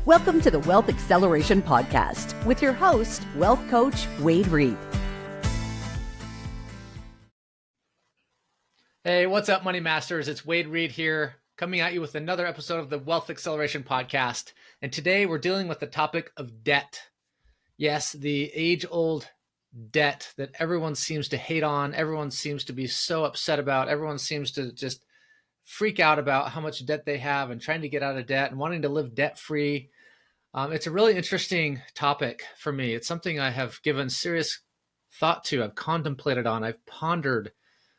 Welcome to the Wealth Acceleration Podcast with your host, wealth coach Wade Reed. Hey, what's up, Money Masters? It's Wade Reed here, coming at you with another episode of the Wealth Acceleration Podcast. And today we're dealing with the topic of debt. Yes, the age-old debt that everyone seems to hate on, everyone seems to be so upset about, everyone seems to just freak out about how much debt they have and trying to get out of debt and wanting to live debt-free. It's a really interesting topic for me. It's something I have given serious thought to. I've contemplated on. I've pondered,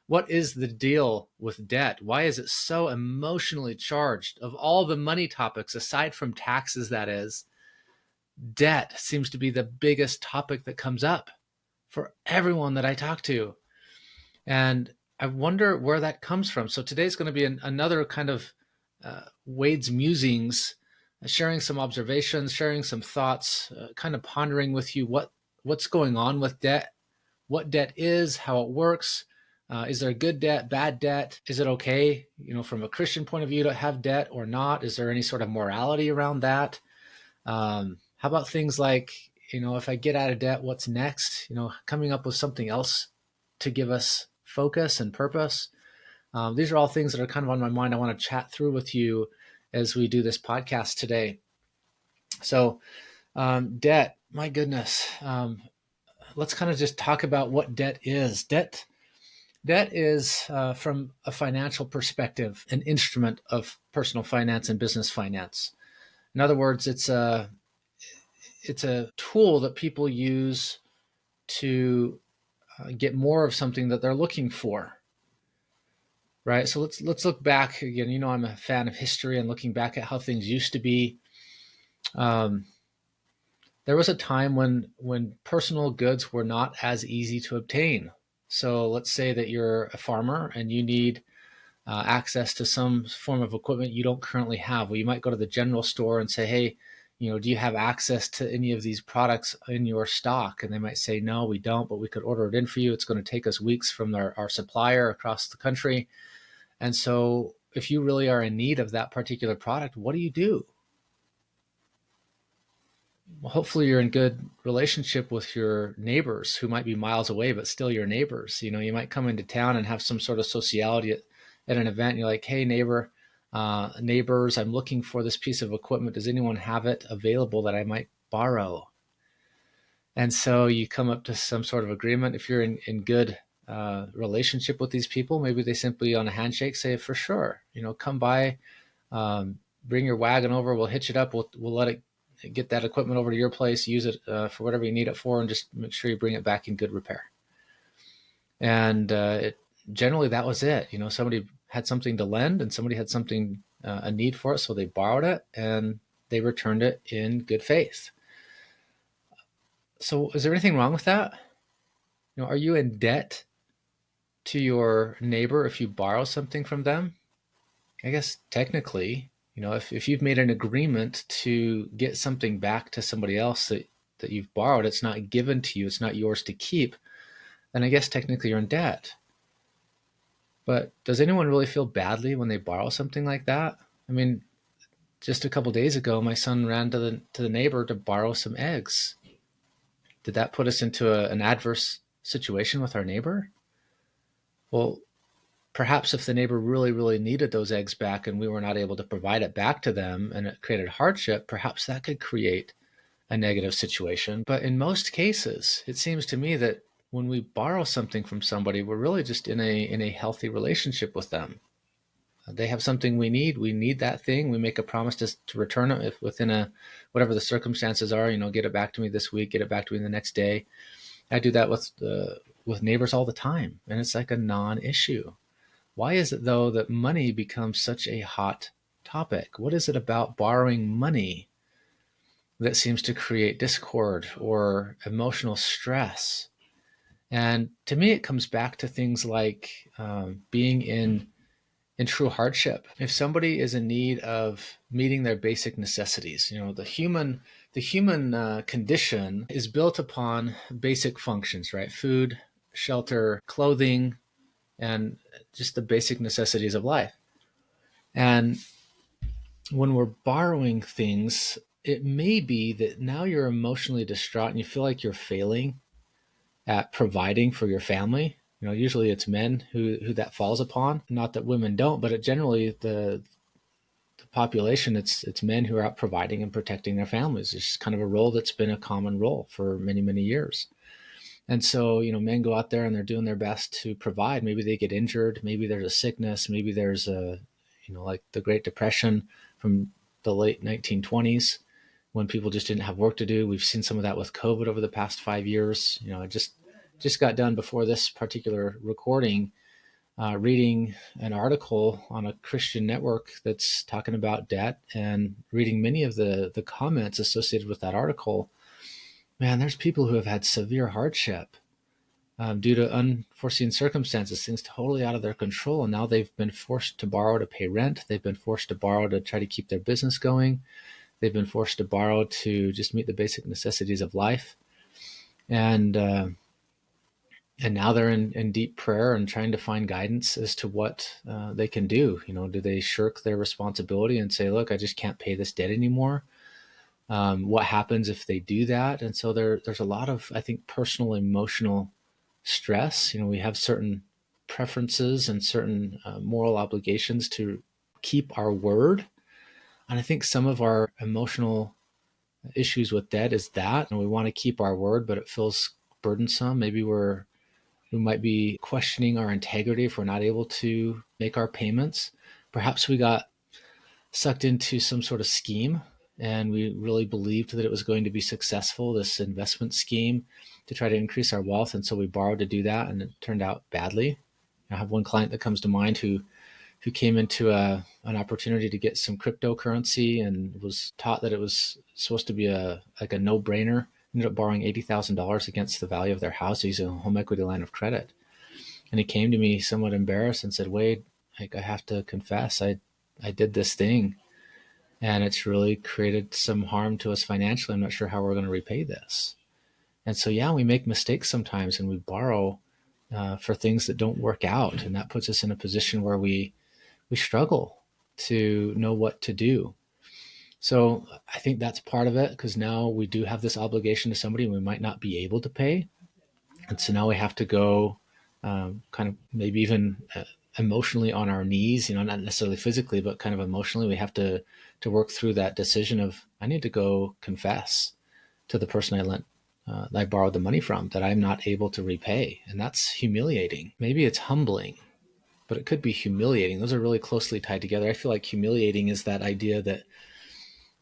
what is the deal with debt? Why is it so emotionally charged? Of all the money topics, aside from taxes, that is, debt seems to be the biggest topic that comes up for everyone that I talk to. And I wonder where that comes from. So today's going to be another kind of Wade's musings, sharing some observations, sharing some thoughts, kind of pondering with you what's going on with debt, what debt is, how it works. Is there good debt, bad debt? Is it okay, from a Christian point of view to have debt or not? Is there any sort of morality around that? How about things like, if I get out of debt, what's next? Coming up with something else to give us focus and purpose. These are all things that are kind of on my mind. I want to chat through with you as we do this podcast today. So debt, my goodness. Let's kind of just talk about what debt is. Debt is, from a financial perspective, an instrument of personal finance and business finance. In other words, it's a tool that people use to get more of something that they're looking for. Right. So let's look back again. I'm a fan of history and looking back at how things used to be. There was a time when personal goods were not as easy to obtain. So let's say that you're a farmer and you need access to some form of equipment you don't currently have. Well, you might go to the general store and say, hey, do you have access to any of these products in your stock? And they might say, no, we don't, but we could order it in for you. It's going to take us weeks from our supplier across the country. And so if you really are in need of that particular product, what do? Well, hopefully you're in good relationship with your neighbors who might be miles away, but still your neighbors. You might come into town and have some sort of sociality at an event. And you're like, hey, neighbors, I'm looking for this piece of equipment. Does anyone have it available that I might borrow? And so you come up to some sort of agreement. If you're in good relationship with these people, maybe they simply on a handshake say, for sure, come by, bring your wagon over, we'll hitch it up, we'll let it get that equipment over to your place, use it for whatever you need it for, and just make sure you bring it back in good repair. And generally that was it. Somebody had something to lend and somebody had something, a need for it, so they borrowed it and they returned it in good faith. So is there anything wrong with that? Are you in debt to your neighbor if you borrow something from them? I guess technically, if you've made an agreement to get something back to somebody else that you've borrowed, it's not given to you, it's not yours to keep, then I guess technically you're in debt. But does anyone really feel badly when they borrow something like that? I mean, just a couple days ago, my son ran to the neighbor to borrow some eggs. Did that put us into an adverse situation with our neighbor? Well, perhaps if the neighbor really, really needed those eggs back and we were not able to provide it back to them and it created hardship, perhaps that could create a negative situation. But in most cases, it seems to me that when we borrow something from somebody, we're really just in a healthy relationship with them. They have something we need that thing. We make a promise to return it if within whatever the circumstances are, get it back to me this week, get it back to me the next day. I do that with neighbors all the time, and it's like a non-issue. Why is it, though, that money becomes such a hot topic? What is it about borrowing money that seems to create discord or emotional stress? And to me, it comes back to things like being in true hardship. If somebody is in need of meeting their basic necessities, the human condition is built upon basic functions, right? Food, shelter, clothing, and just the basic necessities of life. And when we're borrowing things, it may be that now you're emotionally distraught and you feel like you're failing at providing for your family. Usually it's men who that falls upon. Not that women don't, but generally the population, it's men who are out providing and protecting their families. It's just kind of a role that's been a common role for many, many years. And so, men go out there and they're doing their best to provide. Maybe they get injured. Maybe there's a sickness. Maybe there's like the Great Depression from the late 1920s when people just didn't have work to do. We've seen some of that with COVID over the past 5 years. I just got done before this particular recording reading an article on a Christian network that's talking about debt, and reading many of the comments associated with that article. Man, there's people who have had severe hardship due to unforeseen circumstances, things totally out of their control. And now they've been forced to borrow to pay rent. They've been forced to borrow to try to keep their business going. They've been forced to borrow to just meet the basic necessities of life. And now they're in deep prayer and trying to find guidance as to what they can do. Do they shirk their responsibility and say, look, I just can't pay this debt anymore? What happens if they do that? And so there's a lot of, I think, personal, emotional stress. We have certain preferences and certain moral obligations to keep our word. And I think some of our emotional issues with debt is that, and we want to keep our word, but it feels burdensome. Maybe we might be questioning our integrity if we're not able to make our payments. Perhaps we got sucked into some sort of scheme and we really believed that it was going to be successful, this investment scheme to try to increase our wealth. And so we borrowed to do that, and it turned out badly. I have one client that comes to mind who came into an opportunity to get some cryptocurrency and was taught that it was supposed to be like a no-brainer. Ended up borrowing $80,000 against the value of their house using a home equity line of credit. And he came to me somewhat embarrassed and said, Wade, I have to confess, I did this thing and it's really created some harm to us financially. I'm not sure how we're going to repay this. And so, yeah, we make mistakes sometimes and we borrow for things that don't work out. And that puts us in a position where we struggle to know what to do. So I think that's part of it, because now we do have this obligation to somebody and we might not be able to pay. And so now we have to go kind of maybe even emotionally on our knees, not necessarily physically, but kind of emotionally. We have to work through that decision of, I need to go confess to the person I borrowed the money from that I'm not able to repay. And that's humiliating. Maybe it's humbling, but it could be humiliating. Those are really closely tied together. I feel like humiliating is that idea that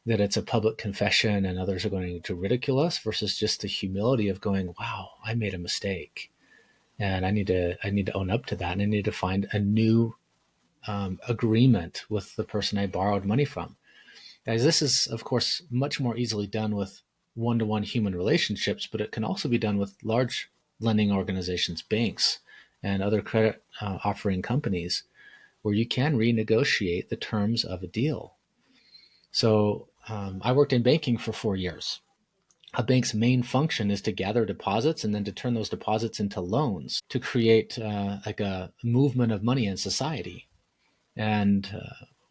it's a public confession and others are going to ridicule us, versus just the humility of going, wow, I made a mistake and I need to own up to that. And I need to find a new agreement with the person I borrowed money from. Guys, this is, of course, much more easily done with one-to-one human relationships, but it can also be done with large lending organizations, banks, and other credit offering companies, where you can renegotiate the terms of a deal. So I worked in banking for 4 years. A bank's main function is to gather deposits and then to turn those deposits into loans to create like a movement of money in society. And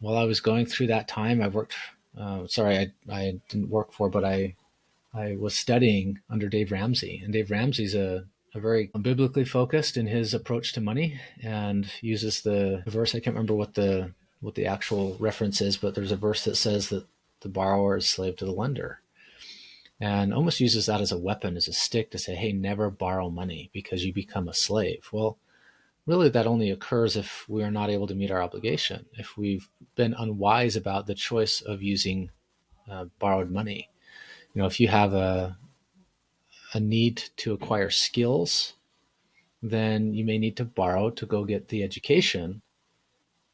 while I was going through that time, I worked, I didn't work for, but I was studying under Dave Ramsey. And Dave Ramsey's a very biblically focused in his approach to money, and uses the verse, I can't remember what the actual reference is, but there's a verse that says that the borrower is slave to the lender, and almost uses that as a weapon, as a stick to say, hey, never borrow money because you become a slave. Well, really that only occurs if we are not able to meet our obligation, if we've been unwise about the choice of using borrowed money. If you have a need to acquire skills, then you may need to borrow to go get the education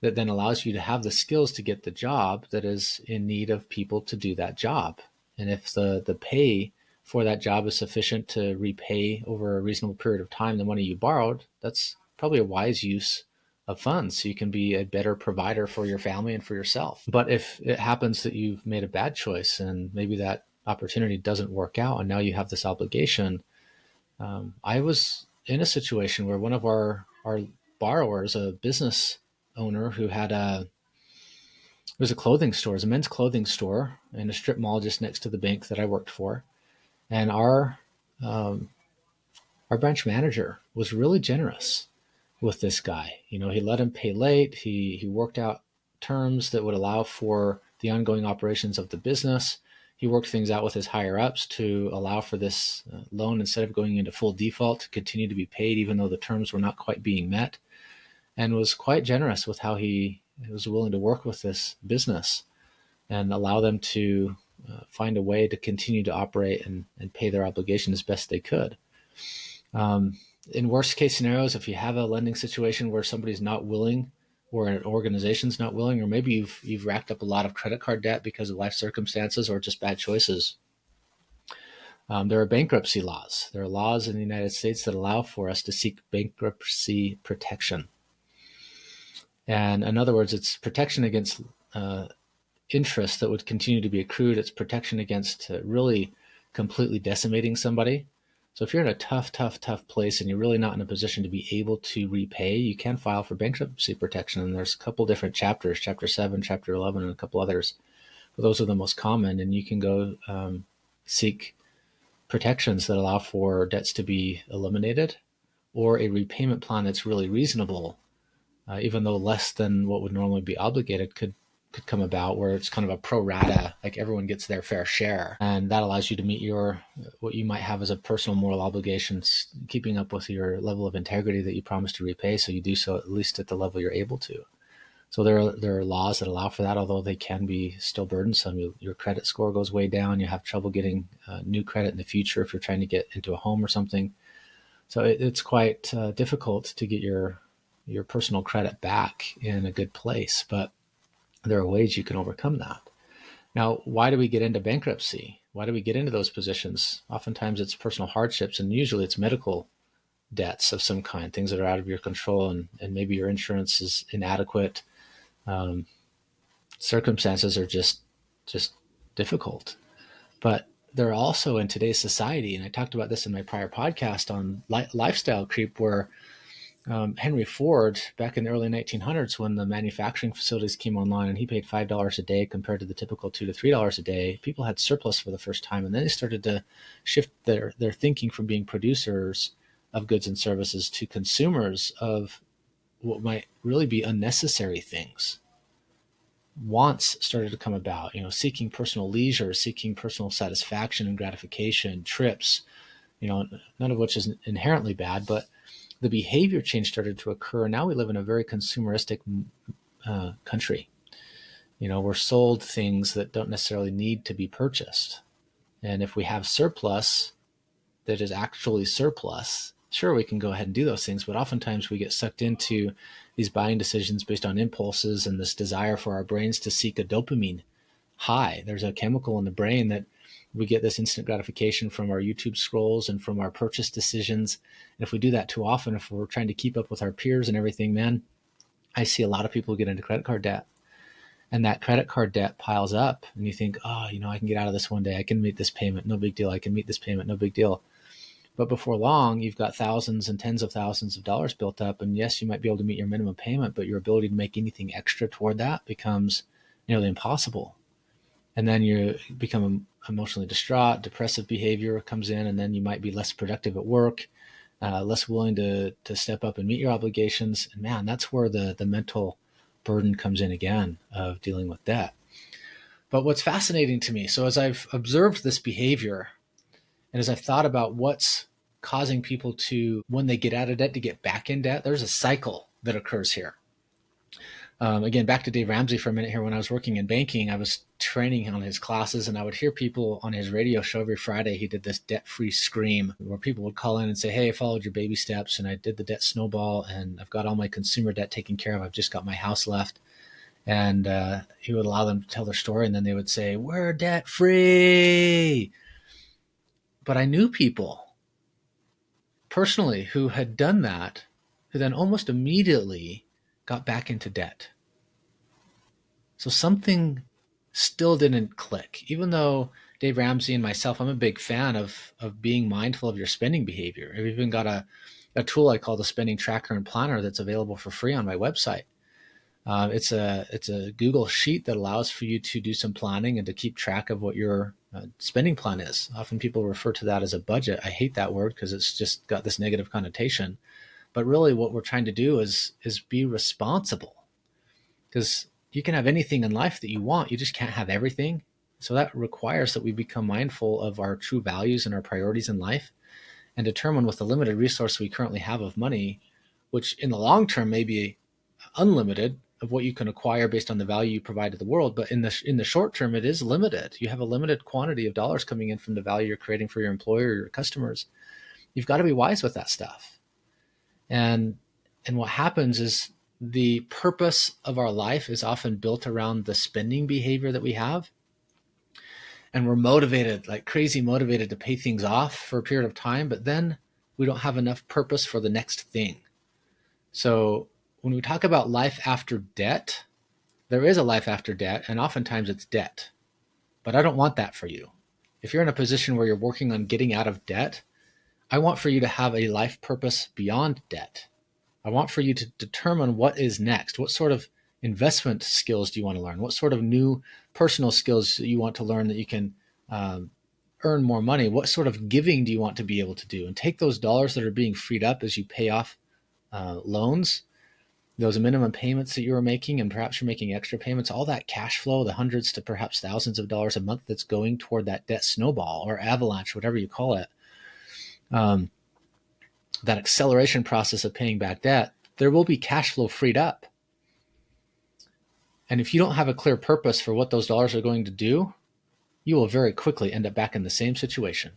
that then allows you to have the skills to get the job that is in need of people to do that job. And if the pay for that job is sufficient to repay over a reasonable period of time the money you borrowed, that's probably a wise use of funds, so you can be a better provider for your family and for yourself. But if it happens that you've made a bad choice and maybe that opportunity doesn't work out and now you have this obligation, I was in a situation where one of our borrowers, a business owner who had was a clothing store. It was a men's clothing store in a strip mall just next to the bank that I worked for. And our branch manager was really generous with this guy. He let him pay late. He worked out terms that would allow for the ongoing operations of the business. He worked things out with his higher ups to allow for this loan, instead of going into full default, to continue to be paid even though the terms were not quite being met, and was quite generous with how he was willing to work with this business and allow them to find a way to continue to operate and pay their obligation as best they could. In worst case scenarios, if you have a lending situation where somebody's not willing, or an organization's not willing, or maybe you've racked up a lot of credit card debt because of life circumstances or just bad choices, there are bankruptcy laws. There are laws in the United States that allow for us to seek bankruptcy protection. And in other words, it's protection against interest that would continue to be accrued. It's protection against really completely decimating somebody. So if you're in a tough place and you're really not in a position to be able to repay, you can file for bankruptcy protection. And there's a couple different chapters, Chapter 7, Chapter 11, and a couple others. But those are the most common. And you can go seek protections that allow for debts to be eliminated, or a repayment plan that's really reasonable, even though less than what would normally be obligated could come about, where it's kind of a pro rata, like everyone gets their fair share. And that allows you to meet what you might have as a personal moral obligations, keeping up with your level of integrity that you promised to repay. So you do so at least at the level you're able to. So there are laws that allow for that, although they can be still burdensome. Your credit score goes way down. You have trouble getting new credit in the future if you're trying to get into a home or something. So it's quite difficult to get your personal credit back in a good place, but there are ways you can overcome that. Now, why do we get into bankruptcy? Why do we get into those positions? Oftentimes it's personal hardships, and usually it's medical debts of some kind, things that are out of your control, and maybe your insurance is inadequate. Circumstances are just difficult. But there are also, in today's society, and I talked about this in my prior podcast on lifestyle creep, where Henry Ford, back in the early 1900s, when the manufacturing facilities came online and he paid $5 a day compared to the typical $2 to $3 a day, people had surplus for the first time. And then they started to shift their thinking from being producers of goods and services to consumers of what might really be unnecessary things. Wants started to come about, seeking personal leisure, seeking personal satisfaction and gratification, trips, none of which is inherently bad, but the behavior change started to occur. Now we live in a very consumeristic country. We're sold things that don't necessarily need to be purchased. And if we have surplus that is actually surplus, sure, we can go ahead and do those things. But oftentimes we get sucked into these buying decisions based on impulses and this desire for our brains to seek a dopamine high. There's a chemical in the brain that we get this instant gratification from our YouTube scrolls and from our purchase decisions. And if we do that too often, if we're trying to keep up with our peers and everything, man, I see a lot of people get into credit card debt. And that credit card debt piles up. And you think, I can get out of this one day. I can meet this payment. No big deal. I can meet this payment. No big deal. But before long, you've got thousands and tens of thousands of dollars built up. And yes, you might be able to meet your minimum payment, but your ability to make anything extra toward that becomes nearly impossible. And then you become emotionally distraught, depressive behavior comes in, and then you might be less productive at work, less willing to step up and meet your obligations. And man, that's where the mental burden comes in again of dealing with debt. But what's fascinating to me, so as I've observed this behavior, and as I've thought about what's causing people to, when they get out of debt, to get back in debt, there's a cycle that occurs here. Again, back to Dave Ramsey for a minute here. When I was working in banking, I was training on his classes, and I would hear people on his radio show every Friday. He did this debt-free scream where people would call in and say, hey, I followed your baby steps and I did the debt snowball and I've got all my consumer debt taken care of. I've just got my house left. And he would allow them to tell their story, and then they would say, we're debt-free. But I knew people personally who had done that, who then almost immediately got back into debt. So something still didn't click, even though Dave Ramsey and myself, I'm a big fan of being mindful of your spending behavior. I've even got a tool I call the Spending Tracker and Planner that's available for free on my website. It's a Google sheet that allows for you to do some planning and to keep track of what your spending plan is. Often people refer to that as a budget. I hate that word because it's just got this negative connotation. But really what we're trying to do is be responsible, because you can have anything in life that you want. You just can't have everything. So that requires that we become mindful of our true values and our priorities in life, and determine with the limited resource we currently have of money, which in the long term may be unlimited of what you can acquire based on the value you provide to the world. But in the short term, it is limited. You have a limited quantity of dollars coming in from the value you're creating for your employer or your customers. You've got to be wise with that stuff. And what happens is the purpose of our life is often built around the spending behavior that we have. And we're motivated, like crazy motivated, to pay things off for a period of time, but then we don't have enough purpose for the next thing. So when we talk about life after debt, there is a life after debt, and oftentimes it's debt. But I don't want that for you. If you're in a position where you're working on getting out of debt, I want for you to have a life purpose beyond debt. I want for you to determine what is next. What sort of investment skills do you want to learn? What sort of new personal skills do you want to learn that you can earn more money? What sort of giving do you want to be able to do? And take those dollars that are being freed up as you pay off loans, those minimum payments that you are making, and perhaps you're making extra payments, all that cash flow, the hundreds to perhaps thousands of dollars a month that's going toward that debt snowball or avalanche, whatever you call it. That acceleration process of paying back debt, there will be cash flow freed up. And if you don't have a clear purpose for what those dollars are going to do, you will very quickly end up back in the same situation.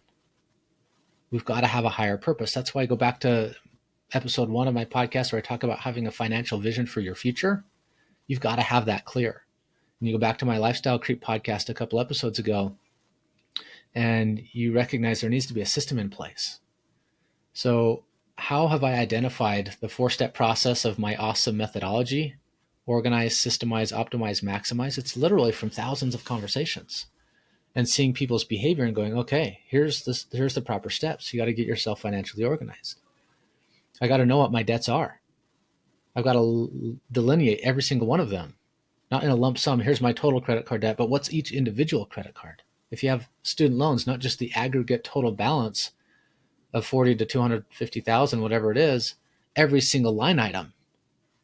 We've got to have a higher purpose. That's why I go back to episode 1 of my podcast where I talk about having a financial vision for your future. You've got to have that clear. And you go back to my Lifestyle Creep podcast a couple episodes ago, and you recognize there needs to be a system in place. So how have I identified the 4-step process of my awesome methodology? Organize, systemize, optimize, maximize. It's literally from thousands of conversations and seeing people's behavior and going, okay, here's the proper steps. You got to get yourself financially organized. I got to know what my debts are. I've got to delineate every single one of them, not in a lump sum. Here's my total credit card debt, but what's each individual credit card? If you have student loans, not just the aggregate total balance of 40 to 250,000, whatever it is, every single line item.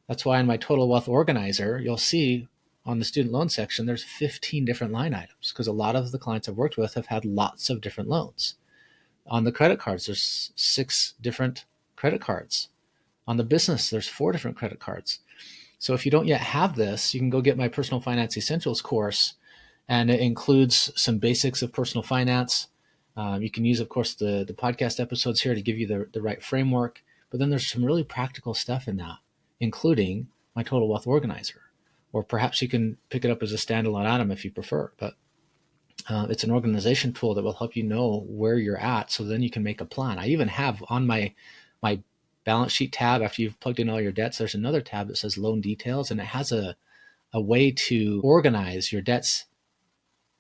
That's why in my Total Wealth Organizer, you'll see on the student loan section, there's 15 different line items, because a lot of the clients I've worked with have had lots of different loans. On the credit cards, there's 6 different credit cards. On the business, there's 4 different credit cards. So if you don't yet have this, you can go get my Personal Finance Essentials course, and it includes some basics of personal finance. You can use, of course, the podcast episodes here to give you the right framework, but then there's some really practical stuff in that, including my Total Wealth Organizer, or perhaps you can pick it up as a standalone item if you prefer. But it's an organization tool that will help you know where you're at, so then you can make a plan. I even have on my balance sheet tab, after you've plugged in all your debts, there's another tab that says loan details, and it has a way to organize your debts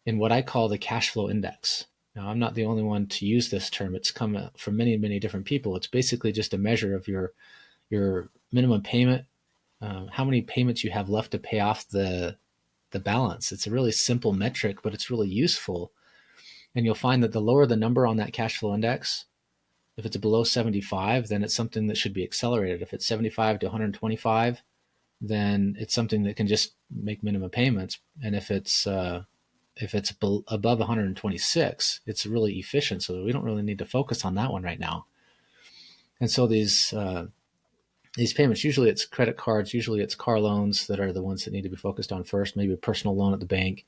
in what I call the cash flow index. Now, I'm not the only one to use this term. It's come from many, many different people. It's basically just a measure of your minimum payment, how many payments you have left to pay off the balance. It's a really simple metric, but it's really useful. And you'll find that the lower the number on that cash flow index, if it's below 75, then it's something that should be accelerated. If it's 75 to 125, then it's something that can just make minimum payments. And if it's above 126, it's really efficient. So we don't really need to focus on that one right now. And so these payments, usually it's credit cards, usually it's car loans that are the ones that need to be focused on first, maybe a personal loan at the bank.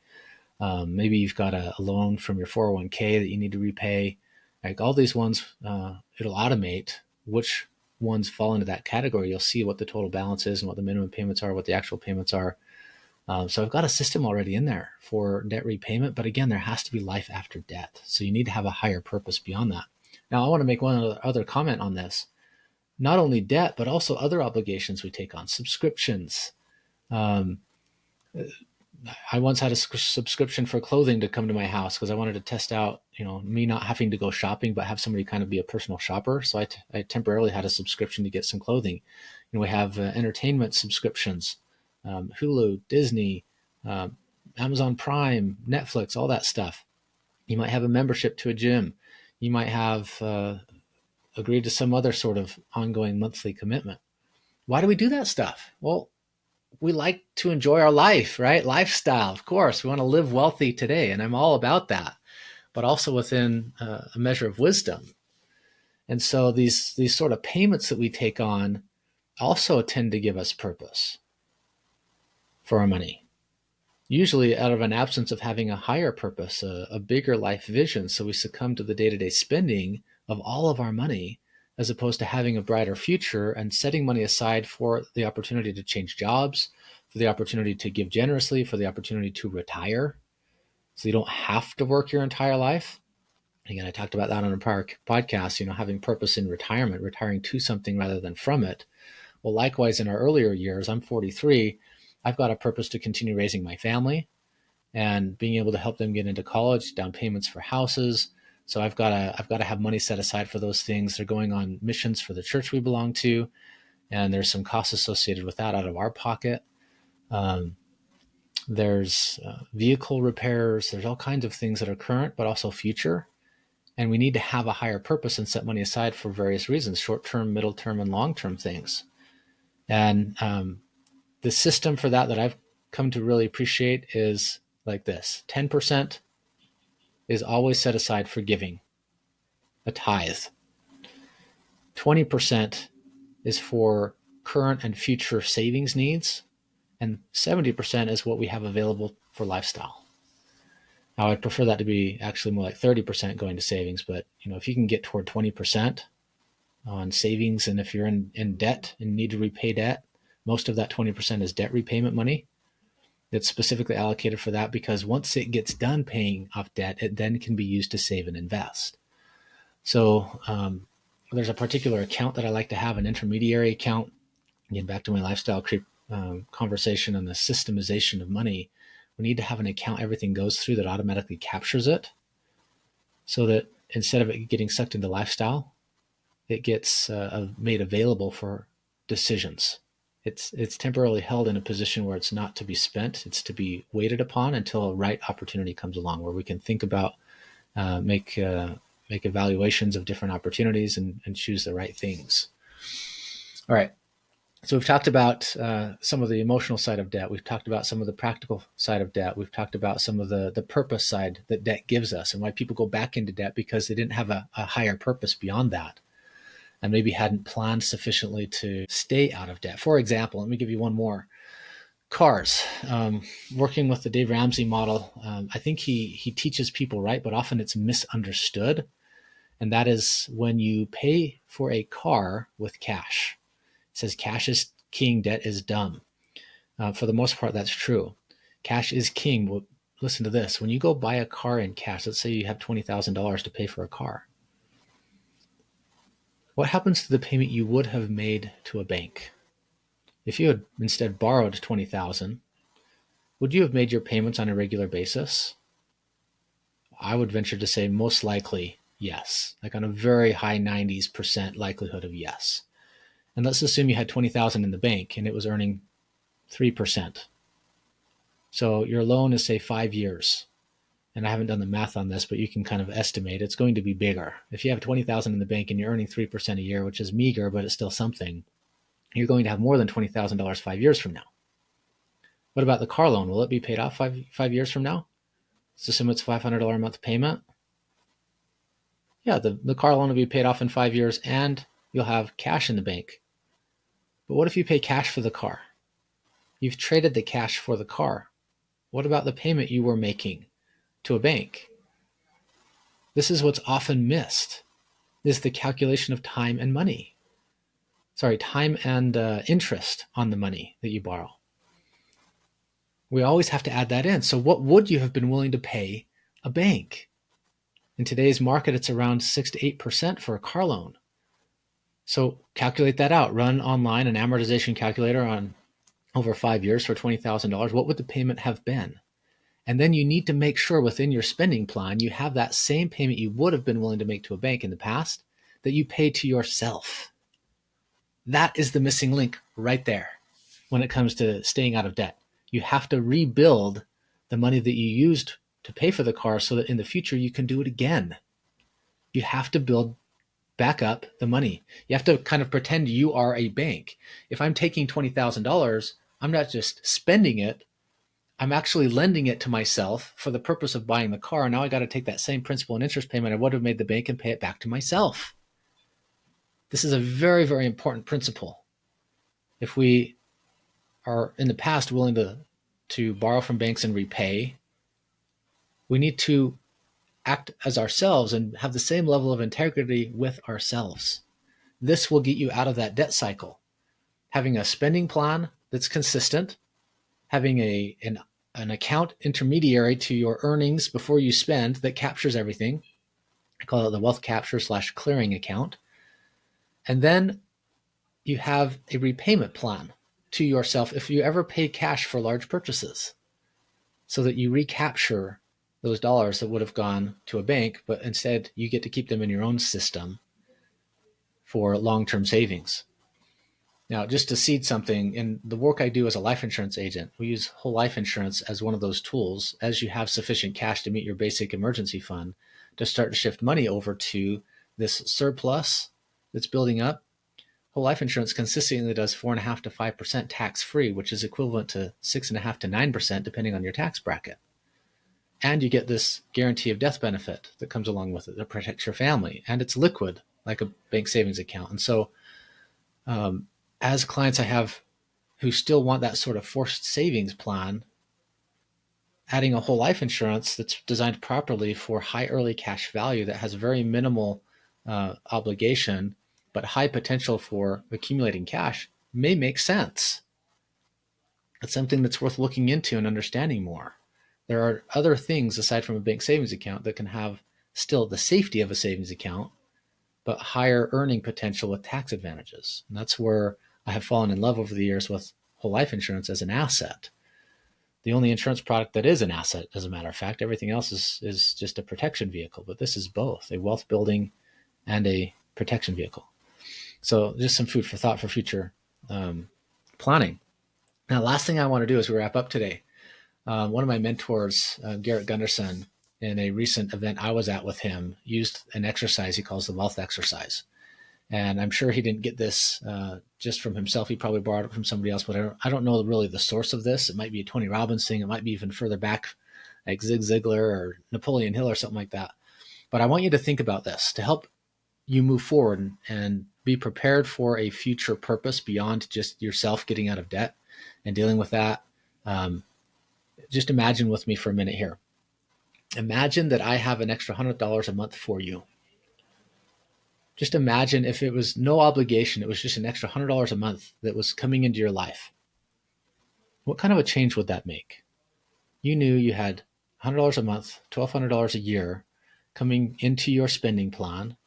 Maybe you've got a loan from your 401k that you need to repay. Like all these ones, it'll automate which ones fall into that category. You'll see what the total balance is and what the minimum payments are, what the actual payments are. So I've got a system already in there for debt repayment, but again, there has to be life after debt. So you need to have a higher purpose beyond that. Now, I want to make one other comment on this. Not only debt, but also other obligations we take on, subscriptions. I once had a subscription for clothing to come to my house because I wanted to test out, me not having to go shopping, but have somebody kind of be a personal shopper. So I temporarily had a subscription to get some clothing. We have entertainment subscriptions Hulu, Disney, Amazon Prime, Netflix, all that stuff. You might have a membership to a gym. You might have agreed to some other sort of ongoing monthly commitment. Why do we do that stuff? Well, we like to enjoy our life, right? Lifestyle, of course. We want to live wealthy today, and I'm all about that, but also within a measure of wisdom. And so these sort of payments that we take on also tend to give us purpose for our money, usually out of an absence of having a higher purpose, a bigger life vision. So we succumb to the day-to-day spending of all of our money, as opposed to having a brighter future and setting money aside for the opportunity to change jobs, for the opportunity to give generously, for the opportunity to retire, so you don't have to work your entire life. Again, I talked about that on a prior podcast, having purpose in retirement, retiring to something rather than from it. Well, likewise, in our earlier years, I'm 43, I've got a purpose to continue raising my family and being able to help them get into college, down payments for houses. So I've got to have money set aside for those things. They're going on missions for the church we belong to, and there's some costs associated with that out of our pocket. There's vehicle repairs. There's all kinds of things that are current, but also future. And we need to have a higher purpose and set money aside for various reasons, short-term, middle-term, and long-term things. And the system for that I've come to really appreciate is like this. 10% is always set aside for giving, a tithe. 20% is for current and future savings needs, and 70% is what we have available for lifestyle. Now, I'd prefer that to be actually more like 30% going to savings, but if you can get toward 20% on savings, and if you're in debt and need to repay debt, most of that 20% is debt repayment money that's specifically allocated for that, because once it gets done paying off debt, it then can be used to save and invest. So there's a particular account that I like to have, an intermediary account. Again, back to my lifestyle creep conversation on the systemization of money. We need to have an account everything goes through that automatically captures it, so that instead of it getting sucked into lifestyle, it gets made available for decisions. It's temporarily held in a position where it's not to be spent. It's to be waited upon until a right opportunity comes along, where we can think about, make evaluations of different opportunities and choose the right things. All right. So we've talked about some of the emotional side of debt. We've talked about some of the practical side of debt. We've talked about some of the purpose side that debt gives us, and why people go back into debt, because they didn't have a higher purpose beyond that, and maybe hadn't planned sufficiently to stay out of debt. For example, let me give you one more. Cars. Working with the Dave Ramsey model, I think he teaches people right, but often it's misunderstood. And that is when you pay for a car with cash. It says cash is king, debt is dumb. For the most part, that's true. Cash is king. Well, listen to this. When you go buy a car in cash, let's say you have $20,000 to pay for a car. What happens to the payment you would have made to a bank? If you had instead borrowed $20,000, would you have made your payments on a regular basis? I would venture to say most likely yes, like on a very high 90% likelihood of yes. And let's assume you had $20,000 in the bank and it was earning 3%. So your loan is, say, 5 years. And I haven't done the math on this, but you can kind of estimate it's going to be bigger. If you have $20,000 in the bank and you're earning 3% a year, which is meager, but it's still something, you're going to have more than $20,000 5 years from now. What about the car loan? Will it be paid off five years from now? Let's assume it's $500 a month payment. Yeah, the car loan will be paid off in 5 years, and you'll have cash in the bank. But what if you pay cash for the car? You've traded the cash for the car. What about the payment you were making to a bank? This is what's often missed, is the calculation of time and money. Sorry, time and interest on the money that you borrow. We always have to add that in. So what would you have been willing to pay a bank? In today's market, it's around 6 to 8% for a car loan. So calculate that out. Run online an amortization calculator on over 5 years for $20,000. What would the payment have been? And then you need to make sure within your spending plan, you have that same payment you would have been willing to make to a bank in the past that you pay to yourself. That is the missing link right there. when it comes to staying out of debt. You have to rebuild the money that you used to pay for the car so that in the future you can do it again. You have to build back up the money. You have to kind of pretend you are a bank. If I'm taking $20,000, I'm not just spending it, I'm actually lending it to myself for the purpose of buying the car. Now I got to take that same principal and interest payment I would have made the bank and pay it back to myself. This is a very, very important principle. If we are in the past willing to borrow from banks and repay, we need to act as ourselves and have the same level of integrity with ourselves. This will get you out of that debt cycle. Having a spending plan that's consistent, having an account intermediary to your earnings before you spend that captures everything. I call it the wealth capture / clearing account. And then you have a repayment plan to yourself if you ever pay cash for large purchases, so that you recapture those dollars that would have gone to a bank, but instead you get to keep them in your own system for long-term savings. Now, just to seed something, in the work I do as a life insurance agent, we use whole life insurance as one of those tools as you have sufficient cash to meet your basic emergency fund to start to shift money over to this surplus that's building up. Whole life insurance consistently does 4.5% to 5% tax-free, which is equivalent to 6.5% to 9% depending on your tax bracket. And you get this guarantee of death benefit that comes along with it that protects your family. And it's liquid, like a bank savings account. And so as clients I have who still want that sort of forced savings plan, adding a whole life insurance that's designed properly for high early cash value that has very minimal obligation, but high potential for accumulating cash may make sense. It's something that's worth looking into and understanding more. There are other things aside from a bank savings account that can have still the safety of a savings account, but higher earning potential with tax advantages. And that's where I have fallen in love over the years with whole life insurance as an asset. The only insurance product that is an asset, as a matter of fact. Everything else is just a protection vehicle, but this is both a wealth building and a protection vehicle. So just some food for thought for future planning. Now, last thing I want to do as we wrap up today, one of my mentors, Garrett Gunderson, in a recent event I was at with him, used an exercise he calls the wealth exercise. And I'm sure he didn't get this just from himself. He probably borrowed it from somebody else, but I don't know really the source of this. It might be a Tony Robbins thing. It might be even further back, like Zig Ziglar or Napoleon Hill or something like that. But I want you to think about this to help you move forward and be prepared for a future purpose beyond just yourself getting out of debt and dealing with that. Just imagine with me for a minute here. Imagine that I have an extra $100 a month for you. Just imagine if it was no obligation, it was just an extra $100 a month that was coming into your life. What kind of a change would that make? You knew you had $100 a month, $1,200 a year coming into your spending plan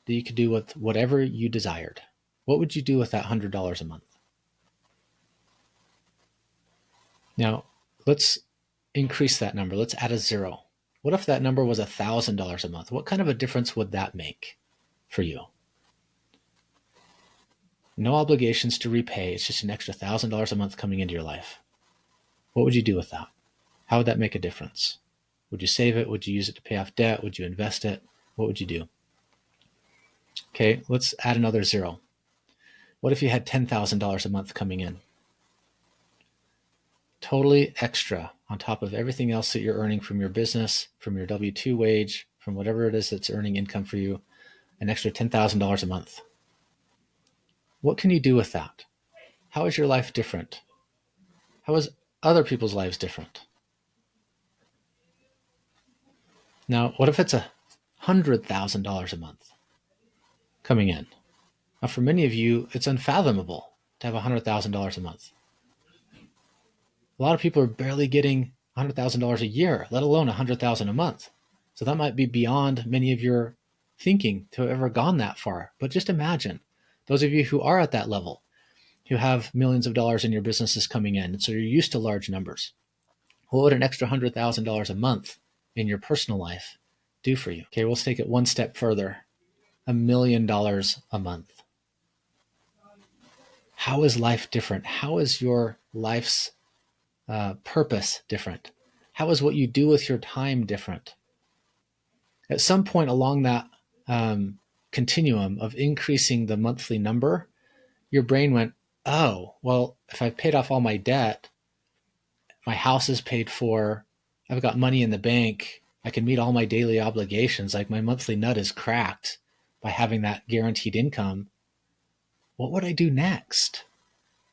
that you could do with whatever you desired. What would you do with that $100 a month? Now, let's increase that number. Let's add a zero. What if that number was $1,000 a month? What kind of a difference would that make for you? No obligations to repay. It's just an extra $1,000 a month coming into your life. What would you do with that? How would that make a difference? Would you save it? Would you use it to pay off debt? Would you invest it? What would you do? Okay, let's add another zero. What if you had $10,000 a month coming in? Totally extra on top of everything else that you're earning from your business, from your W-2 wage, from whatever it is that's earning income for you, an extra $10,000 a month. What can you do with that? How is your life different? How is other people's lives different? Now, what if it's $100,000 a month coming in? Now, for many of you, it's unfathomable to have $100,000 a month. A lot of people are barely getting $100,000 a year, let alone $100,000 a month. So that might be beyond many of your thinking to have ever gone that far. But just imagine those of you who are at that level, who have millions of dollars in your businesses coming in, and so you're used to large numbers. What would an extra $100,000 a month in your personal life do for you? Okay, let's take it one step further. $1 million a month. How is life different? How is your life's purpose different? How is what you do with your time different? At some point along that continuum of increasing the monthly number, your brain went, oh, well, if I've paid off all my debt, my house is paid for, I've got money in the bank, I can meet all my daily obligations, like my monthly nut is cracked by having that guaranteed income. What would I do next?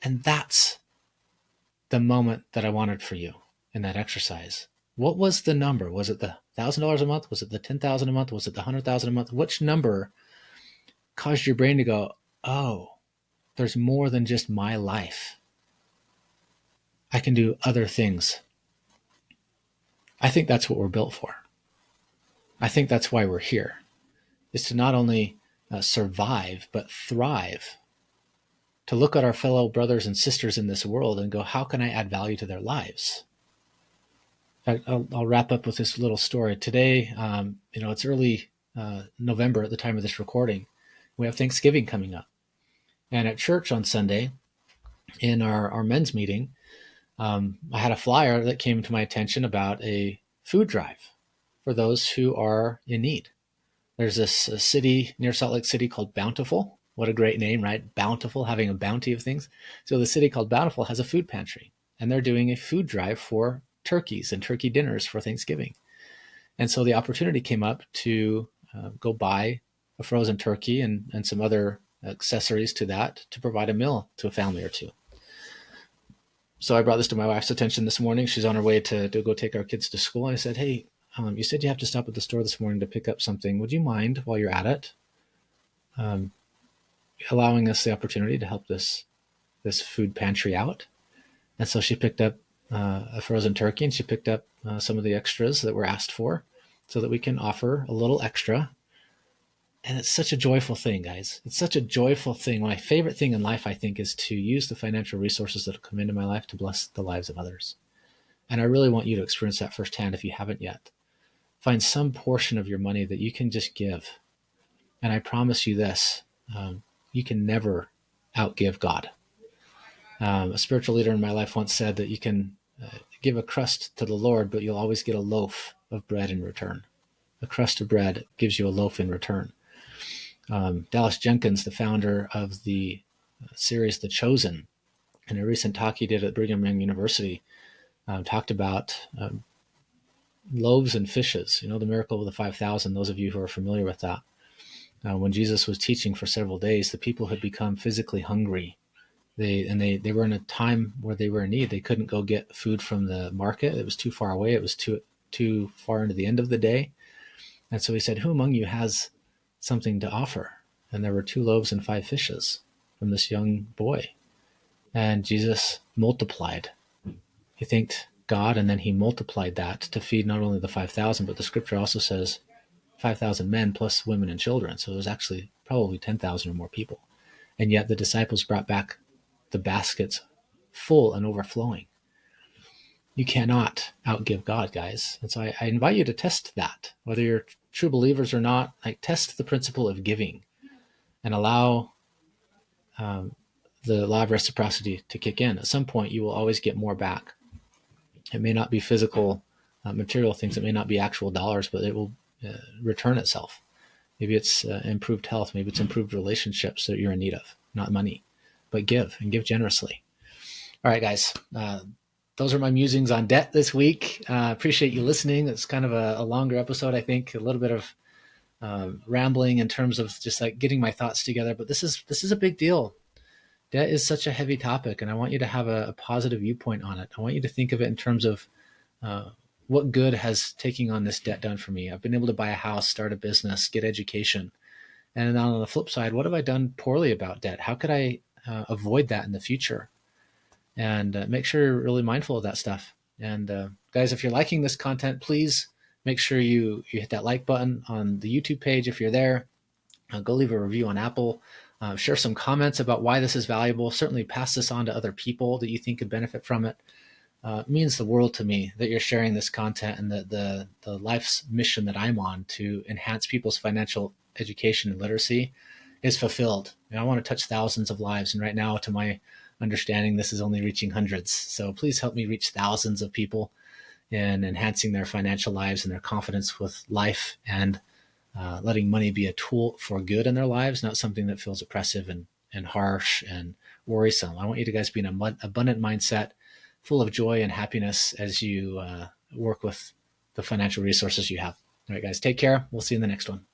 And that's the moment that I wanted for you in that exercise. What was the number? Was it the $1,000 a month? Was it the $10,000 a month? Was it the $100,000 a month? Which number caused your brain to go, oh, there's more than just my life. I can do other things. I think that's what we're built for. I think that's why we're here, is to not only survive, but thrive. To look at our fellow brothers and sisters in this world and go, how can I add value to their lives? I'll wrap up with this little story. Today, it's early November at the time of this recording. We have Thanksgiving coming up. And at church on Sunday, in our men's meeting, I had a flyer that came to my attention about a food drive for those who are in need. There's a city near Salt Lake City called Bountiful. What a great name, right? Bountiful, having a bounty of things. So the city called Bountiful has a food pantry, and they're doing a food drive for turkeys and turkey dinners for Thanksgiving. And so the opportunity came up to go buy a frozen turkey and some other accessories to that to provide a meal to a family or two. So I brought this to my wife's attention this morning. She's on her way to go take our kids to school. And I said, hey, you said you have to stop at the store this morning to pick up something. Would you mind, while you're at it, allowing us the opportunity to help this food pantry out? And so she picked up a frozen turkey, and she picked up some of the extras that were asked for so that we can offer a little extra. And it's such a joyful thing, guys. It's such a joyful thing. My favorite thing in life, I think, is to use the financial resources that have come into my life to bless the lives of others. And I really want you to experience that firsthand if you haven't yet. Find some portion of your money that you can just give. And I promise you this, you can never outgive God. A spiritual leader in my life once said that you can give a crust to the Lord, but you'll always get a loaf of bread in return. A crust of bread gives you a loaf in return. Dallas Jenkins, the founder of the series The Chosen, in a recent talk he did at Brigham Young University, talked about loaves and fishes, the miracle of the 5,000, those of you who are familiar with that. When Jesus was teaching for several days, the people had become physically hungry. They were in a time where they were in need. They couldn't go get food from the market. It was too far away. It was too far into the end of the day. And so he said, who among you has something to offer? And there were 2 loaves and 5 fishes from this young boy. And Jesus multiplied. He thanked God, and then he multiplied that to feed not only the 5,000, but the scripture also says 5,000 men plus women and children. So it was actually probably 10,000 or more people. And yet the disciples brought back the baskets full and overflowing. You cannot outgive God, guys. And so I invite you to test that. Whether you're true believers or not, test the principle of giving and allow the law of reciprocity to kick in. At some point, you will always get more back. It may not be physical, material things. It may not be actual dollars, but it will return itself. Maybe it's improved health. Maybe it's improved relationships that you're in need of, not money. But give, and give generously. All right, guys. Those are my musings on debt this week. Appreciate you listening. It's kind of a longer episode, I think. A little bit of rambling in terms of just getting my thoughts together. But this is a big deal. Debt is such a heavy topic, and I want you to have a positive viewpoint on it. I want you to think of it in terms of what good has taking on this debt done for me. I've been able to buy a house, start a business, get education. And on the flip side, what have I done poorly about debt? How could I avoid that in the future? And make sure you're really mindful of that stuff. And guys, if you're liking this content, please make sure you hit that like button on the YouTube page if you're there. Go leave a review on Apple. Share some comments about why this is valuable. Certainly pass this on to other people that you think could benefit from it. It means the world to me that you're sharing this content and the life's mission that I'm on to enhance people's financial education and literacy is fulfilled. And I want to touch thousands of lives. And right now, to my understanding, this is only reaching hundreds. So please help me reach thousands of people in enhancing their financial lives and their confidence with life, and letting money be a tool for good in their lives, not something that feels oppressive and harsh and worrisome. I want you to guys be in an abundant mindset, full of joy and happiness as you work with the financial resources you have. All right, guys, take care. We'll see you in the next one.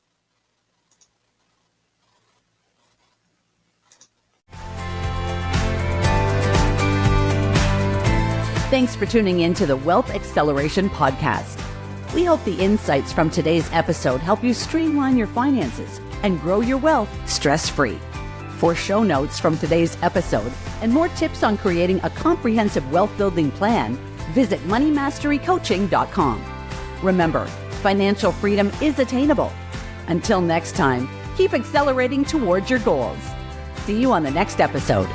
Thanks for tuning in to the Wealth Acceleration Podcast. We hope the insights from today's episode help you streamline your finances and grow your wealth stress-free. For show notes from today's episode and more tips on creating a comprehensive wealth-building plan, visit moneymasterycoaching.com. Remember, financial freedom is attainable. Until next time, keep accelerating towards your goals. See you on the next episode.